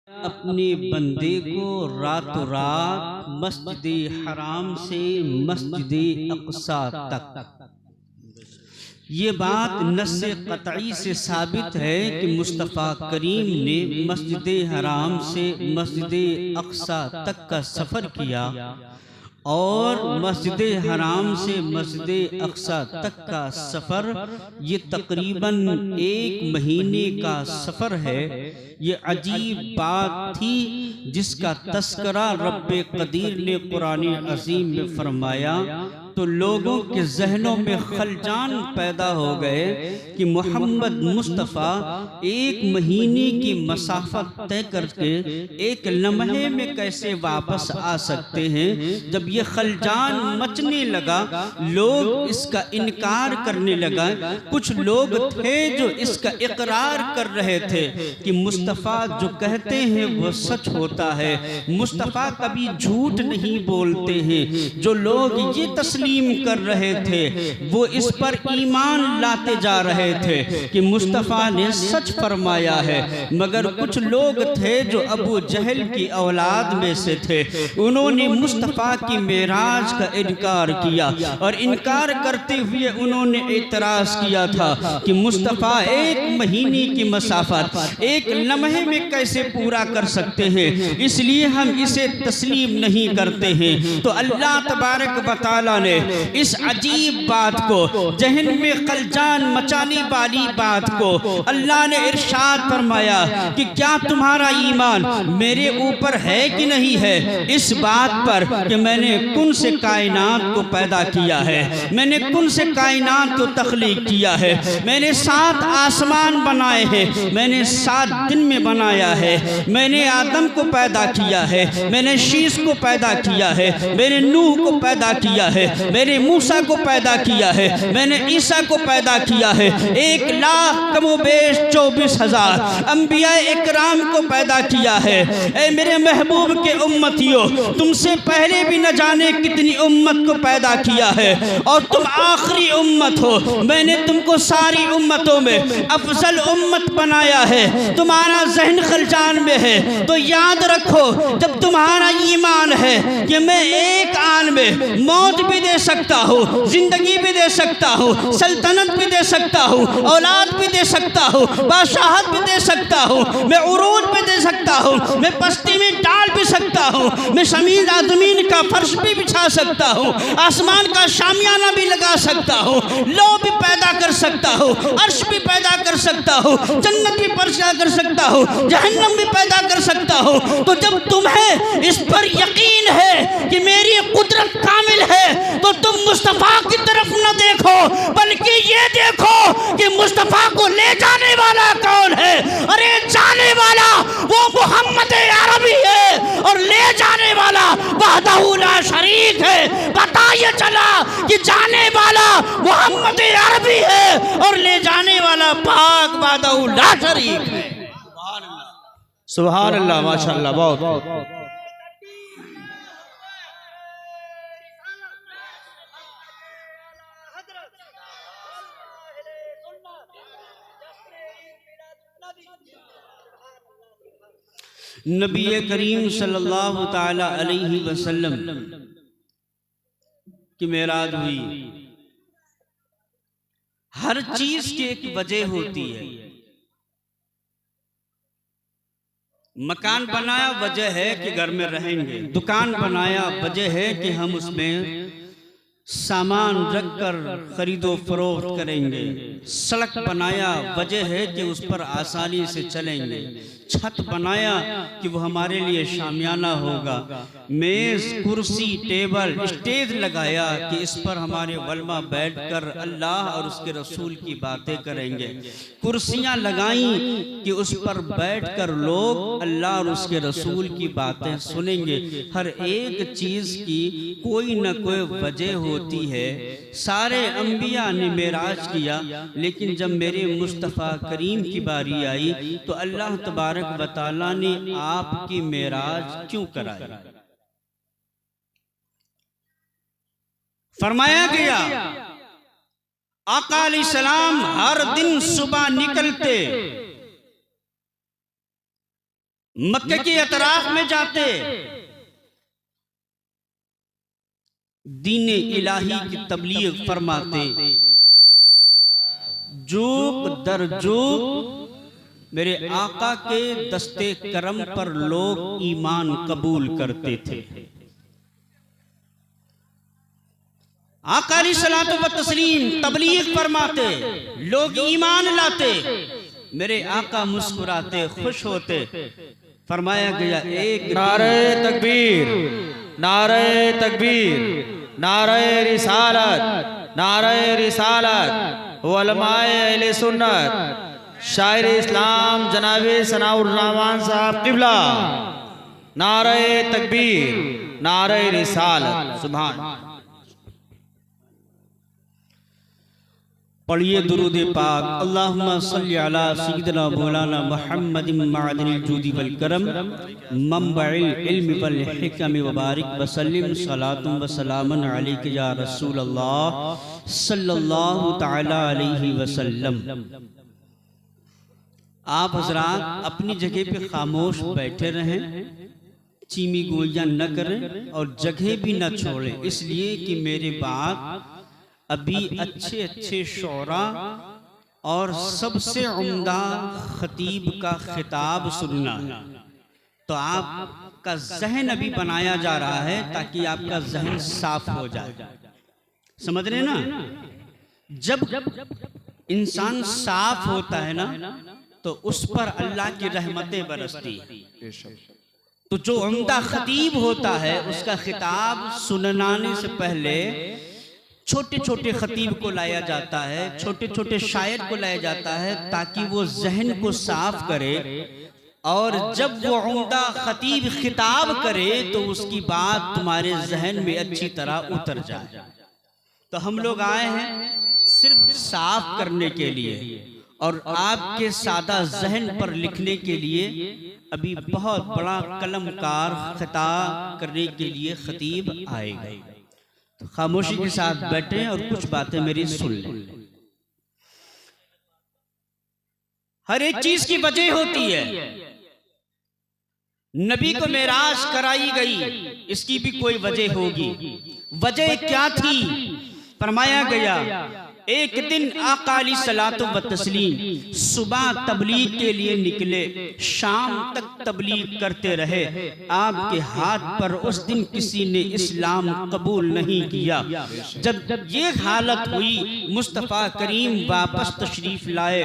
अपने बंदे को रातों रात मस्जिद हराम से मस्जिद अक़सा तक। ये बात नस्से क़तई से साबित है कि मुस्तफ़ा करीम ने मस्जिद हराम से मस्जिद अक़सा तक का सफ़र किया और मस्जिद हराम से मस्जिद अक़सा तक का सफ़र ये तकरीबन 1 महीने का सफ़र है। ये अजीब बात थी जिसका तस्करा रब्बे कदीर ने कुरान अज़ीम में फरमाया तो लोगों के जहनों में खलजान पैदा हो गए कि मोहम्मद मुस्तफ़ा 1 महीने की मसाफत तय करके 1 लम्हे में कैसे वापस आ सकते हैं। जब ये खलजान मचने लगा, लोग इसका इनकार करने लगा। कुछ लोग थे जो इसका इकरार कर रहे थे कि मुस्तफ़ा जो कहते हैं वो सच होता है, मुस्तफ़ा कभी झूठ नहीं बोलते हैं। जो लोग ये तस्लीम कर रहे थे वो इस पर ईमान लाते जा रहे थे कि मुस्तफ़ा ने सच फरमाया है। मगर कुछ लोग थे जो अबू जहल की औलाद में से थे, उन्होंने मुस्तफ़ा की मेराज का इनकार किया और इनकार करते हुए उन्होंने एतराज़ किया था कि मुस्तफ़ा 1 महीने की मसाफत 1 लम्हे में कैसे पूरा कर सकते हैं, इसलिए हम इसे तस्लीम नहीं करते हैं। तो अल्लाह तबारक व तआला ने इस अजीब बात को, जहन में खलजान मचाने वाली बात को अल्लाह ने इरशाद फरमाया कि क्या तुम्हारा ईमान मेरे ऊपर है कि नहीं है, इस बात पर कि मैंने कुन से कायनात को पैदा किया है, मैंने कुन से कायनात को तख्लीक किया है, मैंने 7 आसमान बनाए हैं, मैंने 7 दिन में बनाया है, मैंने आदम को पैदा किया है, मैंने शीश को पैदा किया है, मैंने नूह को पैदा किया है, मैंने मूसा को पैदा किया है, मैंने ईसा को पैदा किया है। 1 लाख कमोबेश 24,000 अंबिया इकराम को पैदा किया है। ए मेरे महबूब के उम्मतियों, तुमसे पहले भी न जाने कितनी उम्मत को पैदा किया है और तुम आखिरी उम्मत हो। मैंने तुमको सारी उम्मतों में अफजल उम्मत बनाया है। तुम्हारा जहन खलजान में है तो याद रखो, जब तुम्हारा ईमान है कि मैं एक आन में मौत भी दे सकता हूँ, जिंदगी भी दे सकता हूँ, सल्तनत भी दे सकता हूँ, औलाद भी दे सकता हूँ, बादशाहत भी दे सकता हूँ, मैं उरूज भी दे सकता हूँ, मैं पस्ती में डाल भी सकता हूँ, मैं ज़मीन का फर्श भी बिछा सकता हूँ, आसमान का शामियाना भी लगा सकता हूँ, लो भी पैदा कर सकता हूँ, अर्श भी पैदा कर सकता हूँ, जन्नत भी पैदा कर सकता हूँ, जहन्नम भी पैदा कर सकता हूँ। तो जब तुम्हें इस पर यकीन है कि मेरी कुदरत कामिल है तो तुम मुस्तफ़ा की तरफ न देखो, बल्कि ये देखो कि मुस्तफ़ा को ले जाने वाला कौन है। अरे जाने वाला वो मोहम्मद अरबी है और ले जाने वाला वहदहू ला शरीक है। पता ये चला कि जाने वाला मोहम्मद अरबी है और ले जाने वाला पाक वहदहू ला शरीक है। सुभान अल्लाह, माशाअल्लाह, बहुत नबी करीम सल्लल्लाहु ताला अलैहि वसल्लम की मेराज हुई। हर चीज की एक वजह होती है। मकान बनाया वजह है कि घर में रहेंगे, दुकान बनाया वजह है कि हम उसमें सामान रखकर खरीदो फरोख्त करेंगे, सड़क बनाया वजह है कि उस पर आसानी से चलेंगे, छत बनाया कि वो हमारे लिए शामियाना होगा, मेज कुर्सी टेबल स्टेज लगाया कि इस पर हमारे वलमा बैठकर अल्लाह और उसके रसूल की बातें करेंगे, कुर्सियां लगाई कि उस पर बैठकर लोग अल्लाह और उसके रसूल की बातें सुनेंगे। हर एक चीज की कोई न कोई वजह होती है। सारे अंबिया ने मेराज किया, लेकिन जब मेरे मुस्तफ़ा करीम की बारी आई तो अल्लाह तबारक व तआला ने आपकी मेराज क्यों कराई? फरमाया गया आका अलैहिस्सलाम हर दिन सुबह निकलते, मक्के के अतराफ में जाते, दीन इलाही की तबलीग फरमाते, जुग दर जुग मेरे आका के दस्ते करम पर लोग ईमान कबूल करते थे। आका अलैहिस्सलातु व तस्लीम तबलीग फरमाते, लोग ईमान लाते, मेरे आका मुस्कुराते, खुश होते। फरमाया गया एक नारे तकबीर, नारे तकबीर, नारे रिसालत, नारे रिसालत, उलमाए अहले सुन्नत, शायर इस्लाम जनाब सनाउर रहमान साहब क़िबला, नारे तकबीर, नारे रिसालत। सुभान। पढ़िए दुरूद पाक। अल्लाहुम्मा सल्ली अला सय्यिदिना मौलाना मुहम्मदिन मअदिनिल जूदी वल करम मंबइल इल्म वल हिकम व बारिक व सल्लिम सलातुन व सलामन अलैका या रसूल अल्लाह सल्लल्लाहु तआला अलैहि वसल्लम। आप हजरात अपनी जगह पे खामोश बैठे रहें, चीमी गोलियां न करें और जगह भी न छोड़ें, इसलिए कि मेरे बाद अभी अच्छे अच्छे शोरा और सबसे उम्दा खतीब का खिताब सुनना है। तो आपका जहन अभी बनाया जा रहा है ताकि आपका जहन साफ हो जाए। समझ रहे ना? जब इंसान साफ होता है ना तो उस पर अल्लाह की रहमतें बरसती है। तो जो उम्दा खतीब होता है उसका खिताब सुनाने से पहले छोटे छोटे खतीब को लाया जाता है, छोटे छोटे शायर को लाया जाता है ताकि वो जहन को साफ करे, और जब वो उम्दा खतीब खिताब करे तो उसकी बात तुम्हारे जहन में अच्छी तरह उतर जाए। तो हम लोग आए हैं सिर्फ साफ करने के लिए और आपके सादा जहन पर लिखने के लिए। अभी बहुत बड़ा कलमकार खिताब करने के लिए खतीब आएगा। तो खामोशी के साथ बैठे और कुछ बातें मेरी सुन लें। हर एक चीज की वजह होती है। नबी को मेराज कराई गई, इसकी भी कोई वजह होगी। वजह क्या थी? फरमाया गया एक दिन आका अलैहिस्सलातु व तस्लीम सुबह तबलीग के लिए निकले, शाम तक तबलीग करते रहे। आपके हाथ पर उस दिन किसी ने इस्लाम कबूल नहीं किया। जब ये हालत हुई, मुस्तफ़ा करीम वापस तशरीफ लाए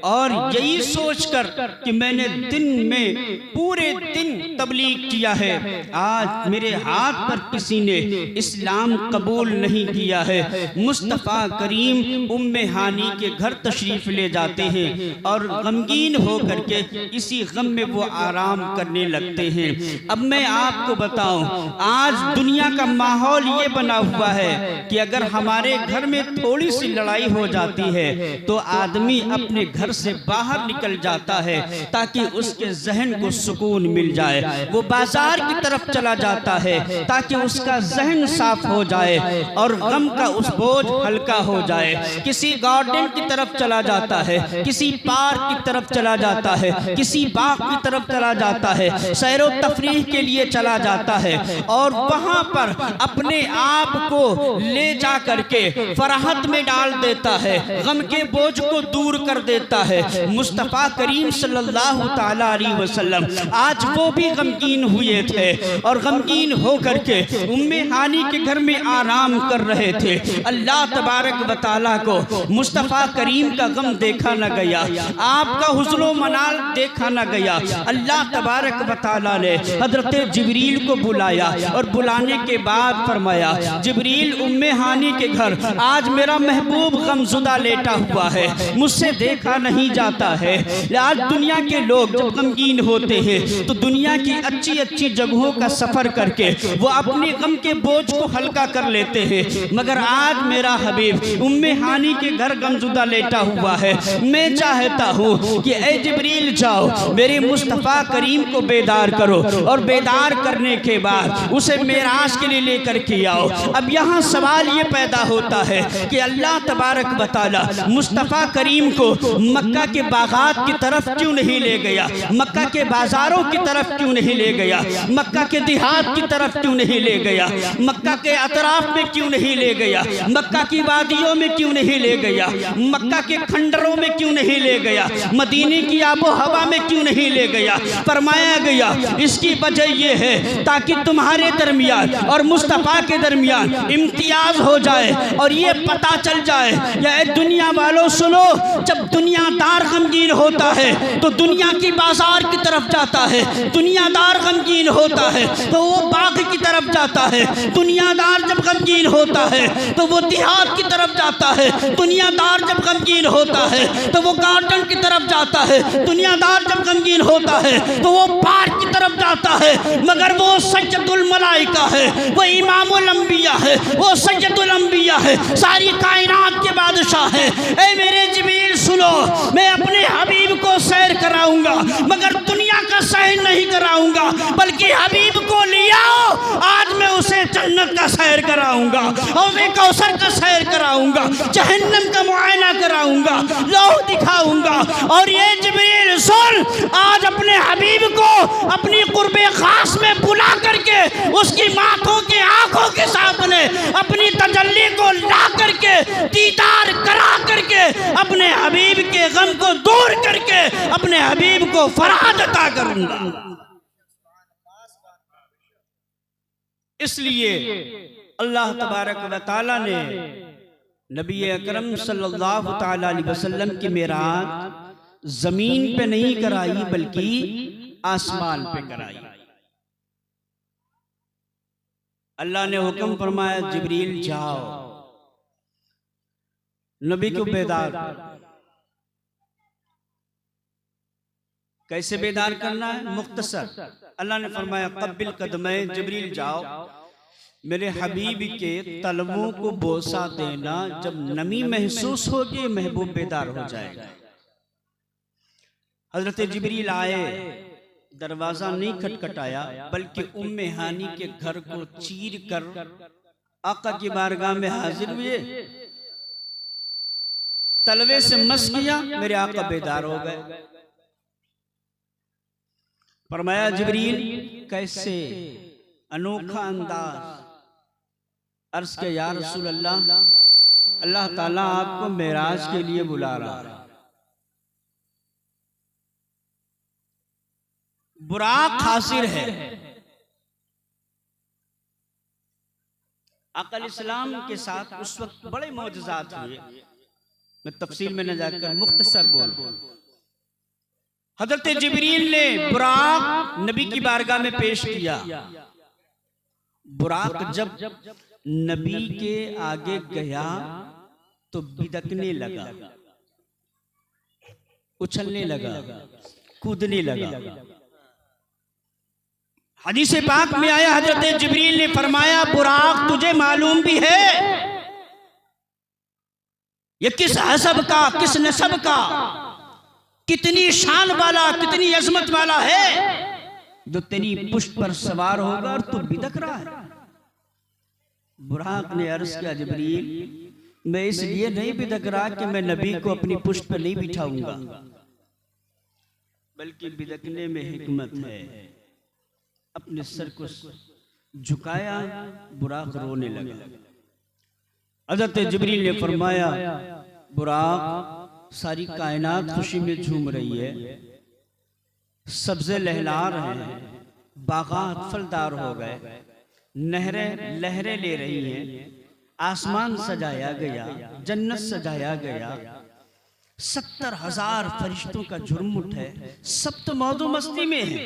और यही सोचकर कि मैंने दिन में पूरे दिन तबलीग किया है, आज मेरे हाथ पर किसी ने इस्लाम कबूल नहीं किया है। मुस्तफ़ा करीम उम्मे हानी के घर तशरीफ ले जाते हैं और गमगीन होकर के इसी गम में वो आराम करने लगते हैं। अब मैं आपको बताऊं, आज दुनिया का माहौल ये बना हुआ है कि अगर हमारे घर में थोड़ी सी लड़ाई हो जाती है तो आदमी अपने घर से बाहर निकल जाता है ताकि उसके जहन को सुकून मिल जाए। वो बाजार की तरफ चला जाता है ताकि उसका जहन साफ हो जाए और गम का उस बोझ हल्का हो जाए। किसी गार्डन की तरफ चला जाता है, किसी पार्क की तरफ चला जाता है, किसी बाग की तरफ चला जाता है, सैरो तफरीह के लिए चला जाता है और वहां पर अपने आप को ले जा करके फराहत में डाल देता है, गम के बोझ को दूर कर देता है। मुस्तफ़ा करीम सल्लल्लाहु ताला अलैहि वसल्लम आज वो भी गमगीन हुए थे और गमगीन होकर के उम्मे हानी के घर में आराम कर रहे थे। अल्लाह तबारक व तआला को मुस्तफ़ा करीम का गम देखा न गया, आपका हुस्न मनाल देखा न गया। अल्लाह तबारक व तआला ने हजरत जिब्रील को बुलाया और बुलाने के बाद फरमाया, जिब्रील उम्मे हानी के घर आज मेरा महबूब गमजुदा लेटा हुआ है, मुझसे देखा नहीं जाता है। आज दुनिया के लोग जब गमगीन होते हैं तो दुनिया की अच्छी अच्छी जगहों का सफर करके वो अपने गम के बोझ को हल्का कर लेते हैं, मगर आज मेरा हबीब उम्मे उम्मे हानी के घर गमजुदा लेटा हुआ है। मैं चाहता हूँ कि ए जिब्रील जाओ मेरे मुस्तफ़ा करीम को बेदार करो और बेदार करने के बाद उसे मेराज के लिए लेकर के आओ। अब यहाँ सवाल ये पैदा होता है कि अल्लाह तबारक व तआला मुस्तफ़ा करीम को मक्का के बागात की तरफ क्यों नहीं ले गया, मक्का के बाजारों की तरफ क्यों नहीं ले गया, मक्का के देहात की तरफ क्यों नहीं ले गया, मक्का के अतराफ में क्यों नहीं ले गया, मक्का की वादियों में क्यों नहीं ले गया, मक्का के खंडरों में क्यों नहीं ले गया, मदीने की आबो हवा में क्यों नहीं ले गया। फरमाया गया इसकी वजह यह है ताकि तुम्हारे दरमियान और मुस्तफ़ा के दरमियान इम्तियाज हो जाए और ये पता चल जाए। या दुनिया वालों सुनो, जब दुनियादार गमगीन होता है तो दुनिया की बाजार की तरफ जाता है, दुनियादार गमगीन होता है तो वो बाग की तरफ जाता है, दुनियादार जब गमगीन होता है तो वो देहात की तरफ जाता है, दुनियादार जब गमगीन होता है तो वो गार्डन की तरफ जाता है, दुनियादार जब गमगीन होता है तो वो पार्क की तरफ जाता है। मगर वो सज्जदुल मलाइका है, वो इमामुल अंबिया है, वो सज्जदुल अंबिया है, सारी कायनात के बादशाह है। ऐ मेरे जिब्रील सुनो, मैं अपने हबीब को सैर कराऊंगा मगर दुनिया का सैर नहीं कराऊंगा, बल्कि हबीब को लिया आज मैं उसे जन्नत का सैर कराऊंगा, हौज़े कौसर का सैर कराऊंगा, जहन्नम का मुआयना कराऊंगा, लौह दिखाऊंगा। और ये जिब्रील सुन, आज अपने हबीब को अपनी कुर्बे खास में बुला करके उसकी माथों के आंखों के सामने अपनी तजल्ली को ला करके दीदार करा करके अपने हबीब के गम को दूर करके अपने हबीब को फराद अता करूंगा। इसलिए अल्लाह तबारक व तआला ने नबी अकरम सल्लल्लाहु तआला अलैहि वसल्लम की मेराज जमीन पे नहीं कराई बल्कि आसमान पे कराई। अल्लाह ने हुक्म फरमाया जिब्रील जाओ नबी को बेदार। कैसे बेदार करना है? मुख्तसर अल्लाह ने फरमाया कब्बिल कदमै, जिब्रील जाओ मेरे हबीब के तलवों को बोसा देना, जब नमी महसूस होगी महबूब बेदार हो जाएगा। हजरत जिब्रील आए, दरवाजा नहीं खटखटाया बल्कि उम्मे हानी के घर को चीर कर आका की बारगाह में हाजिर हुए, तलवे से मस किया, मेरे आका बेदार हो गए। फरमाया जिब्रील कैसे? अनोखा अंदाज। अर्ज के या रसूल अल्लाह, अल्लाह ताला आपको मेराज के लिए बुला रहा है। बुराक हाजिर है। अकल इस्लाम के साथ उस वक्त बड़े मौजज़ात हुए, मैं तफसील में न जाकर मुख्तसर बोल। हजरत जिब्रील ने बुराक नबी की बारगाह में पेश किया। बुराक जब नबी के आगे गया तो बिदकने लगा, उछलने लगा, कूदने लगा। हदीस पाक में आया, हजरत जिब्रील ने फरमाया बुराक तुझे मालूम भी है ये किस हसब का, किस नसब का, कितनी शान वाला, कितनी अजमत वाला है जो तेरी पुष्ट पर सवार होगा और तू बिदक रहा है। बुराक ने अर्ज किया जिब्रील मैं इसलिए नहीं बिदक रहा कि मैं नबी को अपनी पुष्ट पर नहीं बिठाऊंगा, बल्कि बिदकने में हिकमत है। अपने सर को झुकाया, बुराक रोने लगा। हज़रत जिब्रील ने फरमाया बुराक सारी कायनात खुशी में झूम रही है, सब्ज़े लहला रहे हैं, बागात फलदार हो गए, नहरें लहरें ले रही हैं, आसमान सजाया गया, जन्नत सजाया गया, 70,000 फरिश्तों का झुरमुट है, सब तो मौजू मस्ती में है,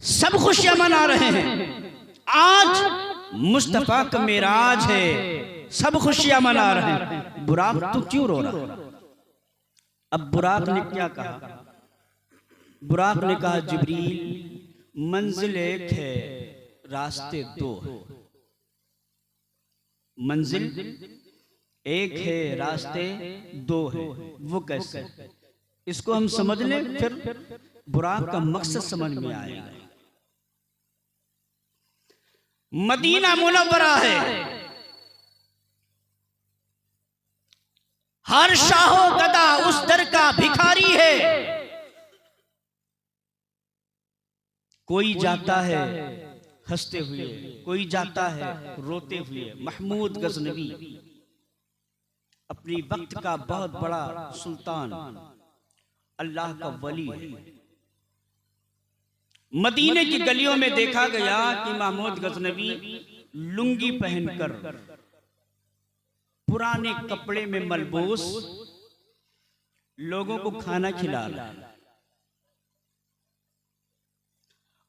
सब खुशियां मना रहे हैं। आज मुस्तफा का मेराज है, सब खुशियां मना रहे हैं। बुराक तू क्यों रो रहा? अब बुराक ने क्या कहा? बुराक ने कहा जिब्रील मंजिल एक है, रास्ते दो है। मंजिल एक है रास्ते, दो है। वो कैसे? इसको हम समझ लें, फिर बुराक का मकसद समझ में आएगा। मदीना मुनव्वरा है, हर शाहो गदा उस दर का भिखारी है। कोई जाता है हंसते हुए, कोई जाता है रोते हुए। महमूद गजनवी अपनी वक्त का बहुत बड़ा सुल्तान, अल्लाह का वली है। मदीने की गलियों में देखा गया कि महमूद गजनवी लुंगी पहनकर, पुराने कपड़े में मलबूस लोगों को खाना खिला रहा है।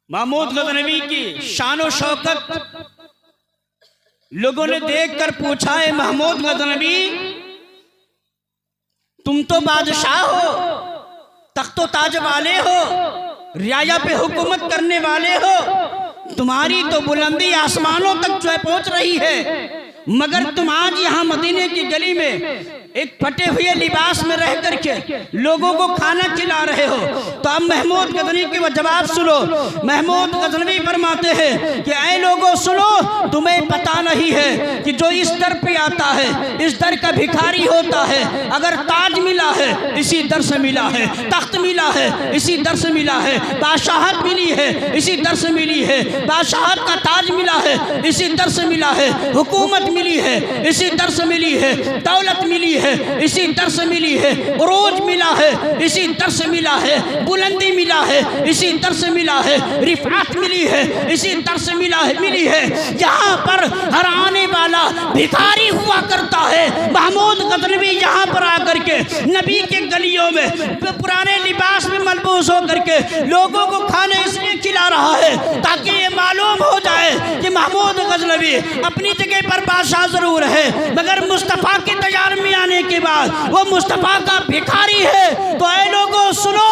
महमूद गजनवी की शानो शौकत लोगों ने देखकर पूछा है, महमूद गजनवी तुम तो बादशाह हो, तख्तो ताज वाले हो, रियाया पे हुकूमत करने वाले हो, तुम्हारी तो बुलंदी आसमानों तक जो है पहुंच रही है, मगर तुम आज यहाँ मदीने की गली में एक फटे हुए लिबास में रह करके लोगों को खाना खिला रहे हो। तो अब महमूद गजनवी की वो जवाब सुनो। महमूद गजनवी फरमाते हैं कि ऐ लोगों सुनो, तुम्हें पता नहीं है कि जो इस दर पे आता है इस दर का भिखारी होता है। अगर ताज मिला है इसी दर से मिला है, तख्त मिला है इसी दर से मिला है, बादशाहत मिली है इसी दर से मिली है, बादशाहत का ताज मिला है इसी दर से मिला है, हुकूमत मिली है इसी दर से मिली है, दौलत मिली है इसी दर से मिली है, उरूज मिला है इसी दर से मिला है, बुलंदी मिला है इसी दर से मिला है, रिफात मिली है इसी दर से मिली है। यहाँ पर हर आने वाला भिखारी हुआ करता है। महमूद गजनवी यहाँ पर आकर के नबी के गलियों में पुराने लिबास में मलबूस होकर के लोगों को खाने इसलिए खिला रहा है ताकि ये मालूम हो जाए कि महमूद गजनवी अपनी जगह पर बादशाह जरूर है, मगर मुस्तफ़ा के तैयार में आने के बाद वो मुस्तफ़ा का भिखारी है। तो ऐ लोगों सुनो,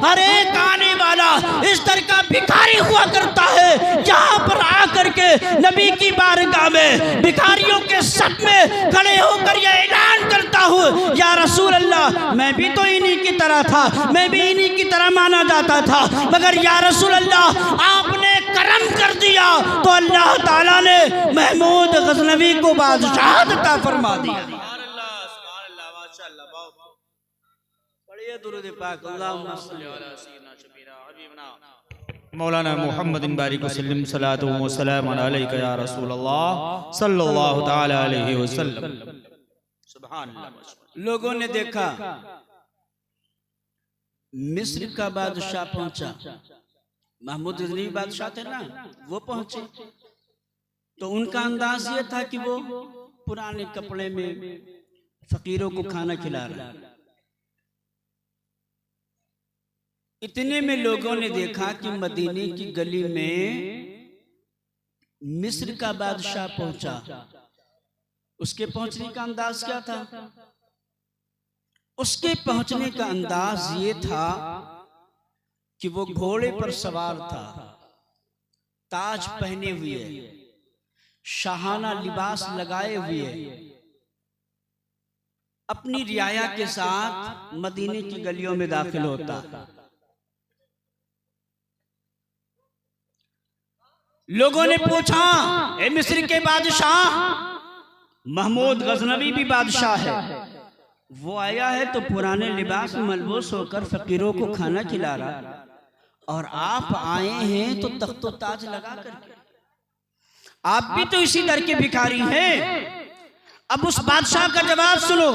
हर एक आने वाला इस तरह का भिखारी हुआ करता है। यहाँ पर आकर के नबी की बारगाह में भिखारियों के सफ में खड़े होकर यह ऐलान करता हूँ, या रसूल अल्लाह मैं भी तो इन्हीं की तरह था, मैं भी इन्हीं की तरह माना जाता था, मगर या रसूल अल्लाह आपने करम कर दिया तो अल्लाह ताला ने महमूद गजनवी को बादशाहत अता फरमा दिया। मौलाना मोहम्मद बारिक वसल्लम सलातु व सलाम अलैका या रसूल अल्लाह सल्लल्लाहु तआला अलैहि वसल्लम। सुभान अल्लाह। लोगों ने देखा मिस्र का बादशाह पहुंचा, महमूद गजनवी बादशाह थे ना, वो पहुंचे तो उनका अंदाज ये था कि वो पुराने कपड़े में फकीरों को खाना खिला रहा है। इतने में लोगों ने देखा कि मदीने की गली में मिस्र का बादशाह पहुंचा। उसके पहुंचने का अंदाज क्या था? उसके पहुंचने का अंदाज ये था कि वो घोड़े पर सवार था, ताज पहने हुए, शाहाना लिबास लगाए हुए, अपनी रियाया के साथ मदीने की गलियों में दाखिल होता। लोगों ने पूछा, ए मिस्र के बादशाह, महमूद गजनवी भी बादशाह है, वो आया है तो पुराने लिबास में मलबूस होकर फकीरों को खाना खिला रहा, और आप आए हैं तो तख्तो ताज लगा करके। आप भी तो इसी दर के भिखारी हैं। अब उस बादशाह का जवाब सुनो।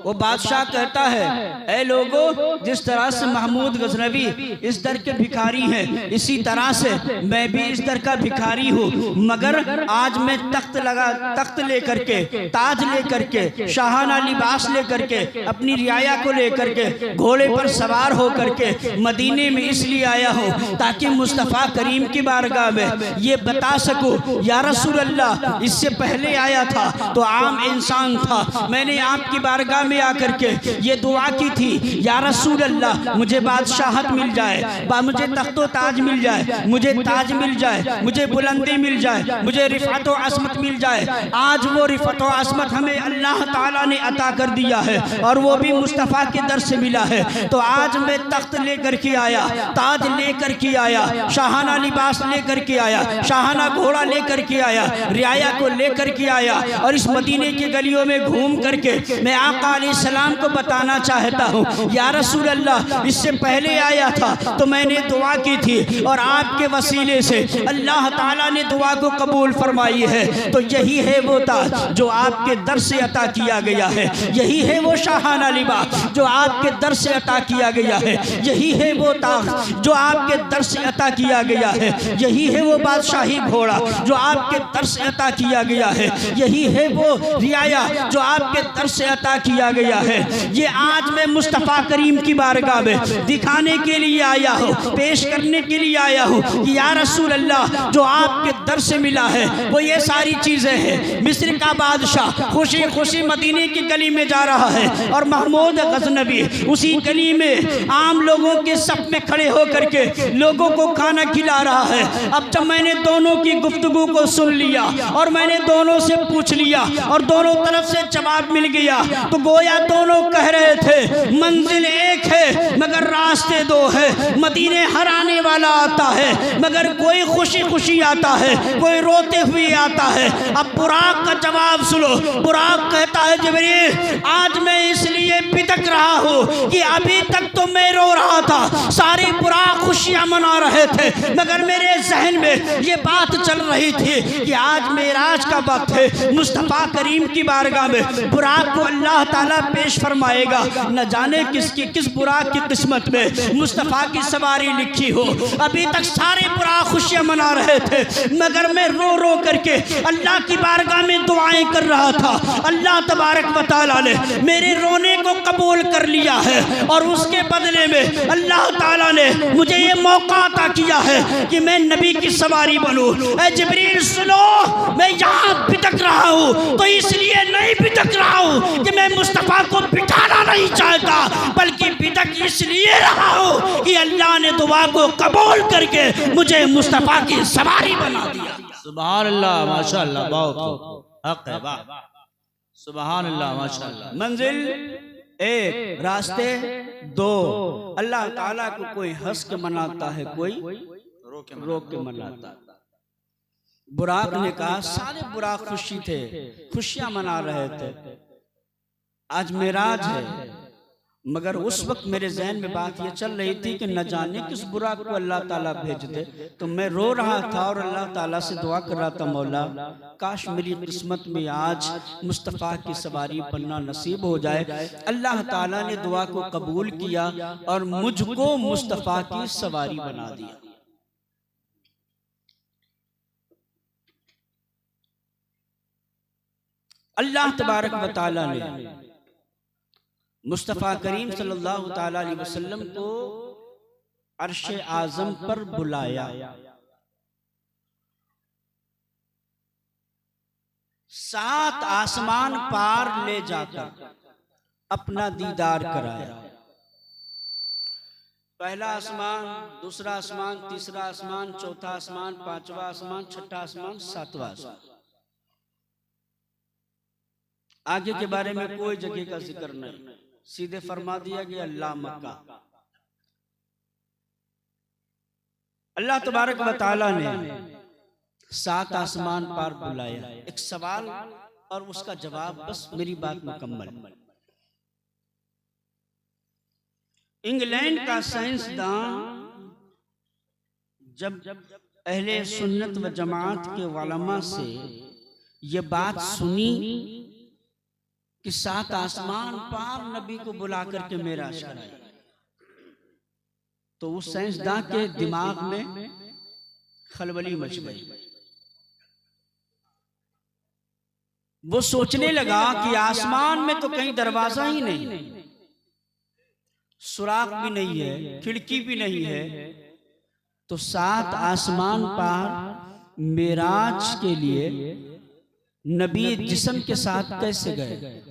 वो बादशाह कहता है, ऐ लोगों, जिस तरह से महमूद गजनवी इस दर के भिखारी हैं, इसी तरह से मैं भी इस दर का भिखारी हूँ, मगर आज मैं तख्त लेकर के, ताज लेकर के, शाहाना लिबास लेकर के, अपनी रियाया को लेकर के घोड़े पर सवार होकर के मदीने में इसलिए आया हूँ ताकि मुस्तफ़ा करीम की बारगाह में ये बता सकूँ, या रसूल अल्लाह इससे पहले आया था तो आम इंसान था, मैंने आपकी बारगाह में आकर के ये दुआ की थी, या रसूल अल्लाह मुझे बादशाहत मिल जाए, मुझे तख्तो ताज मिल जाए, मुझे ताज मिल जाए, मुझे बुलंदी मिल जाए, मुझे रिफात व असमत मिल जाए। आज वो रिफात व असमत हमें अल्लाह ताला ने अता कर दिया है और वो भी मुस्तफ़ा के दर से मिला है। तो आज मैं तख्त लेकर के आया, ताज लेकर के आया, शाहाना लिबास लेकर के आया, शाहाना घोड़ा लेकर के आया, रियाया को लेकर के आया और इस मदीने की गलियों में घूम करके मैं आका अलैहिस्सलाम को बताना चाहता हूँ, या रसूल अल्लाह इससे पहले आया था तो मैंने दुआ की थी और आपके वसीले से अल्लाह ताला ने दुआ को कबूल फरमाई है। तो यही है वो ताज जो आपके दर से अता किया गया है, यही है वो शाहाना लिबास जो आपके दर से अता किया गया है, यही है वो ताज जो आपके दर से अता किया गया है, यही है वो बादशाही घोड़ा जो आपके दर से अता किया गया है, यही है वो रियाया जो आपके दर से अता किया गया है। ये आज मैं मुस्तफ़ा करीम की बारगाह में दिखाने के लिए आया हूँ, पेश करने के लिए आया हूँ कि या रसूल अल्लाह जो आपके दर से मिला है वो ये सारी चीज़ें हैं। मिस्र का बादशाह खुशी खुशी मदीने की गली में जा रहा है और महमूद गज़नबी उसी गली में आम लोगों के सफ में खड़े होकर के लोगों को खाना खिला रहा है। अब जब मैंने दोनों की गुफ्तगू को सुन लिया और मैंने दोनों से पूछ लिया और दोनों तरफ से जवाब मिल गया, तो गोया दोनों कह रहे थे मंजिल एक है मगर रास्ते दो है, मदीने हर आने वाला आता है मगर कोई खुशी खुशी आता है, कोई रोते हुए आता है। अब बुराक का जवाब सुनो। बुराक कहता है जिब्रील आज मैं इसलिए बितक रहा हूँ कि अभी तक तो मैं रो रहा था, सारे बुराक खुशियाँ मना रहे थे मगर मेरे जहन में ये बात चल रही थी कि आज मेराज का वक्त है, मुस्तफ़ा करीम की बारगाह में बुराक को अल्लाह ताला पेश फरमाएगा। न जाने किसकी किस बुराक की किस्मत में मुस्तफ़ा की सवारी लिखी हो। अभी तक सारे बुराक खुशियाँ मना रहे थे मगर मैं रो रो करके अल्लाह की बारगाह में दुआएं कर रहा था। अल्लाह तबारक व तआला ने मेरे रोने को कबूल कर लिया है और उसके बदले में अल्लाह ताला ने मुझे ये मौका अता किया है कि मैं नबी की सवारी बनूं। ऐ जिब्रील सुनो, मैं यहाँ बितक रहा हूँ तो इसलिए नहीं बितक रहा हूँ कि मैं मुस्तफ़ा को बिठाना नहीं चाहता, बल्कि बितक इसलिए रहा हूँ कि अल्लाह ने दुआ को कबूल करके मुझे मुस्तफ़ा की सवारी बना दिया। सुभान अल्लाह, माशाअल्लाह, बहुत हक है, वाह, सुभान अल्लाह, माशाअल्लाह। मंजिल एक, रास्ते दो। अल्लाह ताला को कोई हंस के मनाता है, कोई रोक के मनाता है। बुराक ने कहा सारे बुराक खुशी थे, खुशियां मना रहे थे, आज मेराज है, मगर उस वक्त मेरे जहन में बात ये चल रही थी कि न जाने किस बुराक को अल्लाह ताला भेज दे। तो मैं रो रहा था और अल्लाह ताला से दुआ कर रहा था, मौला काश मेरी किस्मत में आज मुस्तफ़ा की सवारी बनना नसीब हो जाए। अल्लाह ताला ने दुआ को कबूल किया और मुझको मुस्तफ़ा की सवारी बना दिया। अल्लाह तबारक व तआला ने मुस्तफ़ा करीम सल्लल्लाहु ताला अलैहि वसल्लम को अर्शे आज़म पर बुलाया। 7 आसमान पार ले जाकर अपना दीदार कराया। पहला आसमान, दूसरा आसमान, तीसरा आसमान, चौथा आसमान, 5वां आसमान, 6ठा आसमान, 7वां आसमान। आगे के बारे में कोई जगह का जिक्र नहीं, सीधे फरमा दिया गया अल्लाह मक्का। अल्लाह तबारक व तआला ने 7 आसमान पार बुलाया। एक सवाल और उसका जवाब, बस मेरी बात मुकम्मल। इंग्लैंड का साइंसदान जब अहले सुन्नत व जमात के उलमा से ये बात सुनी कि 7 आसमान पार नबी को बुला करके मेराज कराया, तो उस साइंसदान के दिमाग में खलबली मच गई। वो सोचने लगा कि आसमान में तो कहीं दरवाजा ही नहीं, सुराख भी नहीं है, खिड़की भी नहीं है, तो 7 आसमान पार मेराज के लिए नबी जिस्म के साथ कैसे गए?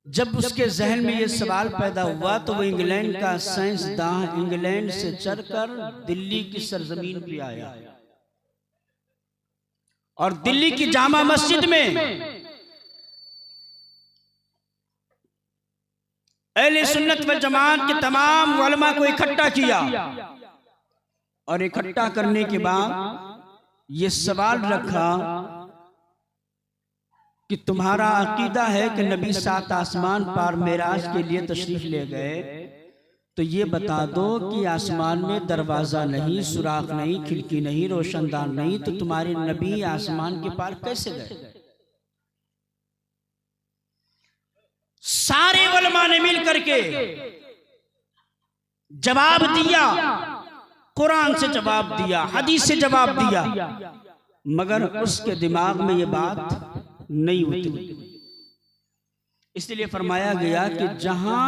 जब उसके जहन में ये सवाल पैदा हुआ तो वो इंग्लैंड का साइंसदान इंग्लैंड से चलकर दिल्ली की सरजमीन पे आया और दिल्ली की जामा मस्जिद में अहले सुन्नत वल जमात के तमाम उलमा को इकट्ठा किया और इकट्ठा करने के बाद ये सवाल रखा कि तुम्हारा अकीदा है कि नबी 7 आसमान पार मेराज के लिए तशरीफ ले गए, तो ये बता दो कि आसमान में दरवाजा नहीं, सुराख नहीं, खिड़की नहीं, रोशनदान नहीं, तो तुम्हारे नबी आसमान के पार कैसे गए? सारे उलमा ने मिल करके जवाब दिया, कुरान से जवाब दिया, हदीस से जवाब दिया, मगर उसके दिमाग में ये बात नहीं उतरी। इसलिए फरमाया गया कि जहां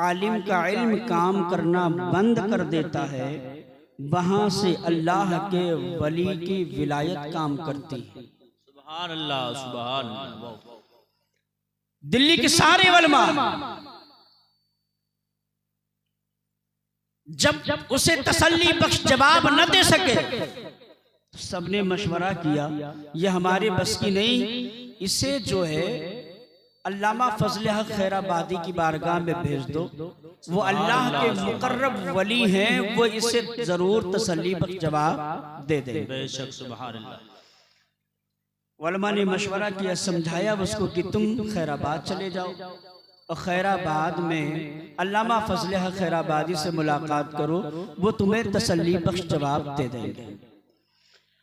आलिम का इल्म काम करना बंद कर देता है, वहां से अल्लाह के वली की विलायत काम करती है। सुभान अल्लाह, सुभान अल्लाह। दिल्ली के सारे उलमा जब उसे तसल्ली बख्श जवाब न दे सके, सबने मशवरा किया ये हमारे बस की नहीं, इसे जो है अल्लामा फजल हक खैराबादी की बारगाह में भेज दो, वो अल्लाह के मुकर्रब वली हैं, वो इसे जरूर तसल्ली बख्श जवाब दे दे। बेशक, सुभान अल्लाह। उलमा ने मशवरा किया, समझाया उसको कि तुम खैराबाद चले जाओ और खैराबाद में अल्लामा फजल हक खैराबादी से मुलाकात करो, वो तुम्हें तसल्ली बख्श जवाब दे देंगे।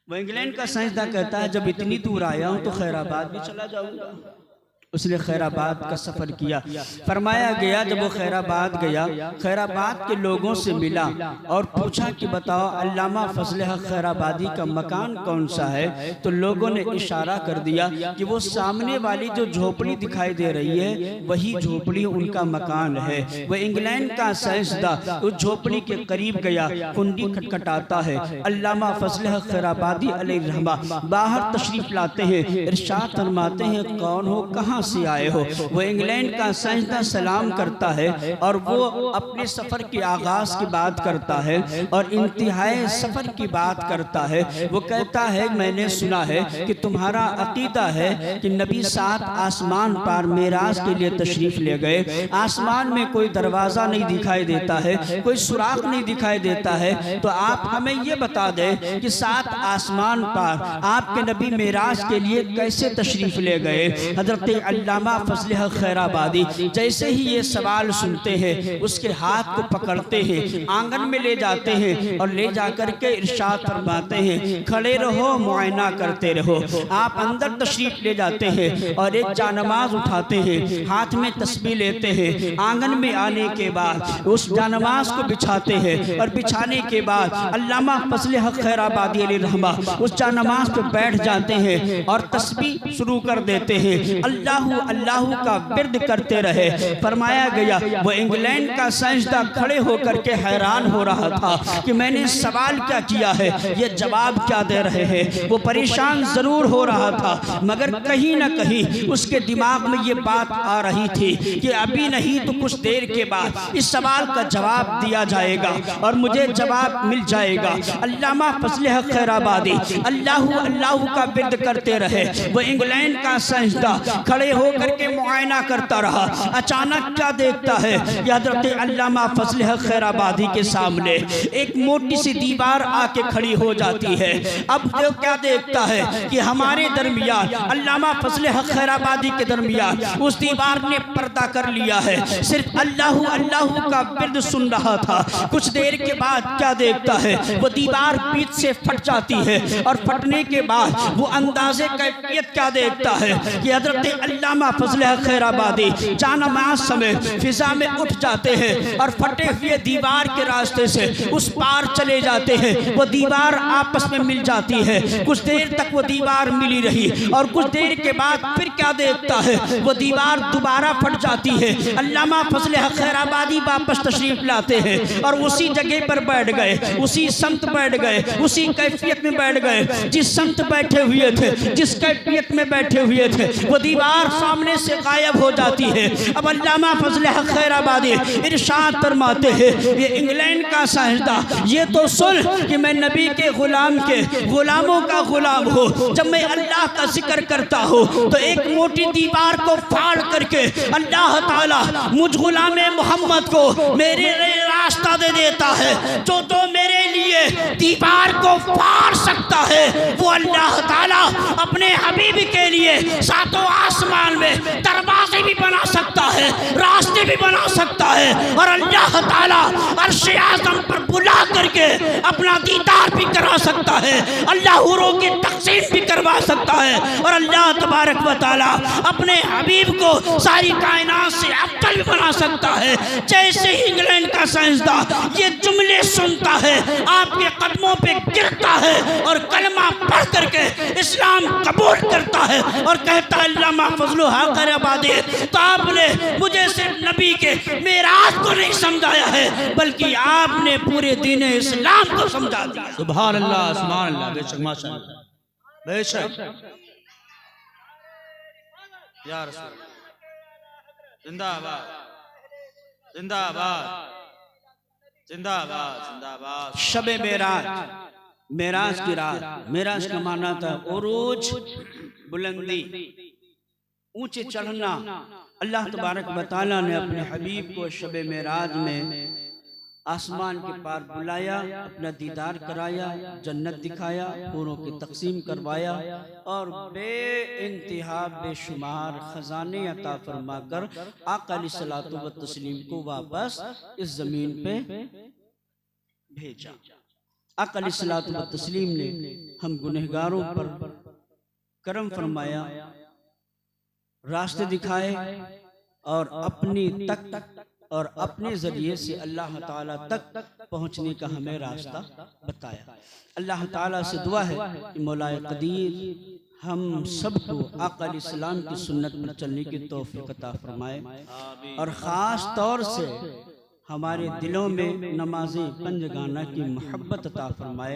वो इंग्लैंड का साइंसदान कहता है जब इतनी दूर आया हूं तो खैराबाद भी चला जाऊंगा। उसने खैराबाद का सफर किया। फरमाया गया जब वो खैराबाद गया, खैराबाद के लोगों से मिला और पूछा कि बताओ अल्लामा फजल हक खैराबादी का मकान कौन सा है? तो लोगों ने इशारा कर दिया कि वो सामने वाली जो झोपड़ी दिखाई दे रही है वही झोपड़ी उनका मकान है। वह इंग्लैंड का साइंसदान उस झोपड़ी के करीब गया, कुंडी खटखटाता है, अल्लामा फजल हक खैराबादी अलैहिर्रहमा बाहर तशरीफ लाते हैं, इरशाद फरमाते हैं कौन हो, कहाँ से आए हो? वो इंग्लैंड का साइंसदान सलाम करता है और वो अपने सफर के आगाज की बात करता है और इंतहाई सफर की बात करता है। वो कहता है मैंने सुना है कि तुम्हारा अकीदा है कि नबी 7 आसमान पार मेराज के लिए तशरीफ ले गए, आसमान में कोई दरवाजा नहीं दिखाई देता है, कोई सुराख नहीं दिखाई देता है, तो आप हमें ये बता दें कि 7 आसमान पार आपके नबी मेराज के लिए कैसे तशरीफ ले गए? हजरत अल्लामा फजल हक खैराबादी जैसे ही ये सवाल सुनते हैं उसके हाथ को पकड़ते हैं, आंगन में ले जाते हैं और ले जाकर के इरशाद फरमाते हैं खड़े रहो, मुआयना करते रहो। आप अंदर तशरीफ ले जाते हैं और एक जानमाज उठाते हैं, हाथ में तस्बीह लेते हैं, आंगन में आने के बाद उस जानमाज को बिछाते हैं और बिछाने के बाद अल्लामा फजल हक खैराबादी अलैहिर्रहमा उस जानमाज पर बैठ जाते हैं और तस्बीह शुरू कर देते हैं, अल्लाह अल्लाह का बिर्द करते रहे। फरमाया गया वो इंग्लैंड का साइंसदान खड़े होकर के हैरान हो रहा था कि मैंने सवाल क्या किया है, ये जवाब क्या दे रहे हैं। वो परेशान जरूर हो रहा था मगर कहीं ना कहीं उसके दिमाग में ये बात आ रही थी कि अभी नहीं तो कुछ देर के बाद इस सवाल का जवाब दिया जाएगा और मुझे जवाब मिल जाएगा। अल्लामा फजल हक खैराबादी अल्लाह अल्लाह का बिर्द करते रहे। वो इंग्लैंड का साइंसदान खड़े होकर के मुआयना करता रहा। अचानक क्या देखता है कि हजरत अल्लामा फजल हक खैराबादी के सामने एक मोटी सी दीवार आके खड़ी हो जाती है। अब वो क्या देखता है कि हमारे दरमियान अल्लामा फजल हक खैराबादी के दरमियान उस दीवार ने पर्दा कर लिया है, सिर्फ अल्लाह अल्लाह का बिर्द सुन रहा था। कुछ देर के बाद क्या देखता है वो दीवार बीच से फट जाती है और फटने के बाद वो अंदाजे कैफियत क्या देखता है कि हजरत अल्लामा फजल हक खैराबादी जानामाज समय फिजा में उठ जाते हैं और फटे हुए दीवार के रास्ते से उस पार चले जाते हैं। वो दीवार आपस में मिल जाती है, कुछ देर तक वो दीवार मिली रही और कुछ देर के बाद फिर क्या देखता है, वो दीवार दोबारा फट जाती है। अल्लामा फजल हक खैराबादी वापस तशरीफ लाते हैं और उसी जगह पर बैठ गए, उसी समत बैठ गए, उसी कैफियत में बैठ गए जिस समत बैठे हुए थे, जिस कैफियत में बैठे हुए थे। वो दीवार सामने से गायब हो जाती है। अब अल्लामा फजल हक खैराबादी इरशाद फरमाते हैं, ये इंग्लैंड का साहिदा, ये तो सुन कि मैं नबी के गुलाम के गुलामों का गुलाम हूँ। जब मैं अल्लाह का जिक्र करता हूँ तो एक मोटी दीवार को फाड़ करके अल्लाह ताला मुझ गुलाम मोहम्मद को मेरे रास्ता दे देता है। जो तो मेरे लिए दीवार को फाड़ सकता है वो अल्लाह ताला अपने हबीब के लिए सातों आसमान में दरवाजे भी बना सकता है, रास्ते भी बना सकता है और अल्लाह ताला अर्श आज़म पर बुला करके अपना दीदार भी करा सकता है, अल्लाह हुरों की तक़सीम भी करवा सकता है और अल्लाह तबारक व तआला अपने हबीब को सारी कायनात से अफजल भी बना सकता है। जैसे ही इंग्लैंड का साइंसदान ये जुमले सुनता है, आपके कदमों पे गिरता है और कलमा पढ़ करके इस्लाम कबूल करता है और कहता है अल्लामा फजल हक खैराबादी, तो आपने मुझे सिर्फ नबी के मेराज को नहीं समझाया है बल्कि आपने पूरे दीन इस्लाम को समझा दिया। सुभान अल्लाह, सुभान अल्लाह, बेशक माशाअल्लाह, बेशक या रसूल, जिंदाबाद जिंदाबाद जिंदाबाद जिंदाबाद। शबे मेराज, मेराज की रात, मेराज का माना था उरूज, बुलंदी, ऊंचे चढ़ना। अल्लाह तबारक व तआला ने अपने हबीब को शबे मेराज में आसमान के पार बुलाया, अपना दीदार कराया, जन्नत दिखाया, हूरों की तकसीम करवाया और बे इंतहा बेशुमार खजाने अता फरमा कर आका अलैहिस्सलातु व तस्लीम को वापस इस जमीन पे भेजा। आका अलैहिस्सलातु व तस्लीम ने हम गुनहगारों पर करम फरमाया, रास्ते दिखाए और अपनी तक और अपने ज़रिए से अल्लाह ताला तक पहुँचने का हमें रास्ता बताया। अल्लाह ताला से दुआ है कि मौलाए कदीर हम सबको आका अलैहिस्सलाम की सुन्नत पर चलने की तौफीक अता फरमाए और ख़ास तौर से हमारे दिलों में नमाज़ें पंजगाना की मोहब्बत अता फरमाए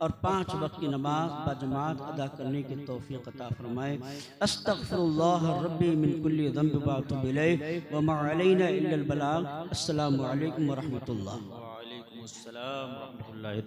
और 5 वक्त की नमाज बजमात अदा करने की तौफीक अता फरमाए। अस्तग़फिरुल्लाह रब्बी मिन कुल्ली ज़ंब व अतूबु इलैहि व मा अलैना इल्लल बलाग। अस्सलामु अलैकुम व रहमतुल्लाह। व अलैकुमुस सलाम व रहमतुल्लाहि।